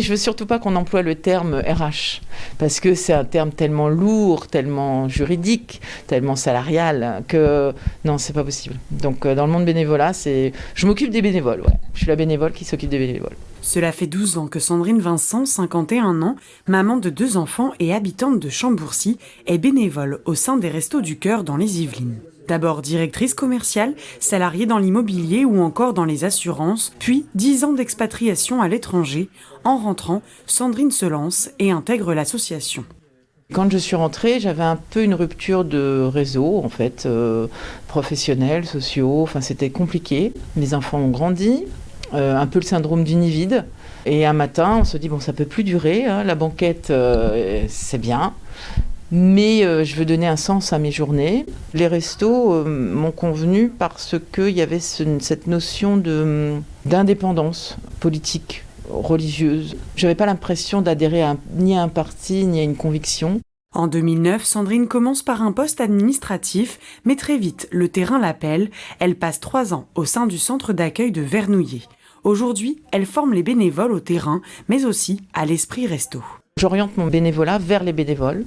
Je veux surtout pas qu'on emploie le terme RH, parce que c'est un terme tellement lourd, tellement juridique, tellement salarial, que non, c'est pas possible. Donc dans le monde bénévolat, je m'occupe des bénévoles, ouais. Je suis la bénévole qui s'occupe des bénévoles. Cela fait 12 ans que Sandrine Vincent, 51 ans, maman de 2 enfants et habitante de Chambourcy, est bénévole au sein des Restos du Cœur dans les Yvelines. D'abord directrice commerciale, salariée dans l'immobilier ou encore dans les assurances, puis 10 ans d'expatriation à l'étranger. En rentrant, Sandrine se lance et intègre l'association. Quand je suis rentrée, j'avais un peu une rupture de réseau, en fait, professionnels, sociaux, enfin c'était compliqué. Mes enfants ont grandi, un peu le syndrome du nid vide. Et un matin, on se dit, bon, ça peut plus durer, hein, la banquette, c'est bien. Mais je veux donner un sens à mes journées. Les restos m'ont convenu parce qu'il y avait cette notion d'indépendance politique, religieuse. Je n'avais pas l'impression d'adhérer ni à un parti, ni à une conviction. En 2009, Sandrine commence par un poste administratif, mais très vite, le terrain l'appelle. Elle passe 3 ans au sein du centre d'accueil de Vernouillet. Aujourd'hui, elle forme les bénévoles au terrain, mais aussi à l'esprit resto. J'oriente mon bénévolat vers les bénévoles,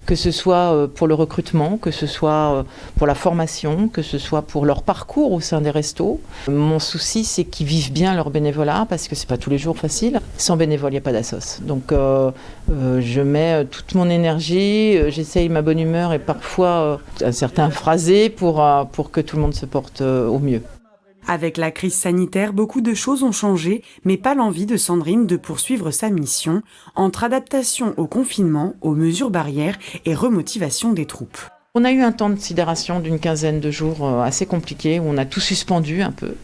que ce soit pour le recrutement, que ce soit pour la formation, que ce soit pour leur parcours au sein des restos. Mon souci, c'est qu'ils vivent bien leur bénévolat, parce que c'est pas tous les jours facile. Sans bénévole, il n'y a pas d'assos. Donc je mets toute mon énergie, j'essaye ma bonne humeur et parfois un certain phrasé pour que tout le monde se porte au mieux. Avec la crise sanitaire, beaucoup de choses ont changé, mais pas l'envie de Sandrine de poursuivre sa mission, entre adaptation au confinement, aux mesures barrières et remotivation des troupes. On a eu un temps de sidération d'une quinzaine de jours assez compliqué, où on a tout suspendu un peu.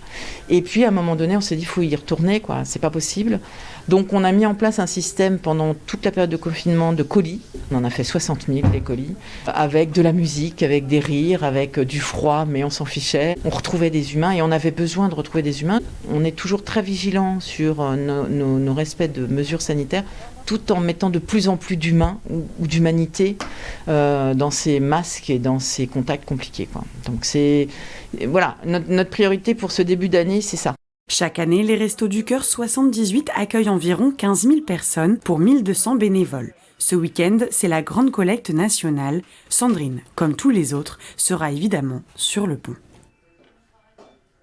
Et puis à un moment donné, on s'est dit, il faut y retourner, quoi. C'est pas possible. Donc on a mis en place un système pendant toute la période de confinement de colis. On en a fait 60 000 des colis, avec de la musique, avec des rires, avec du froid, mais on s'en fichait. On retrouvait des humains et on avait besoin de retrouver des humains. On est toujours très vigilant sur nos respects de mesures sanitaires, tout en mettant de plus en plus d'humains ou d'humanité dans ces masques et dans ces contacts compliqués, quoi. Donc voilà, notre priorité pour ce début d'année, c'est ça. Chaque année, les Restos du Cœur 78 accueillent environ 15 000 personnes pour 1200 bénévoles. Ce week-end, c'est la grande collecte nationale. Sandrine, comme tous les autres, sera évidemment sur le pont.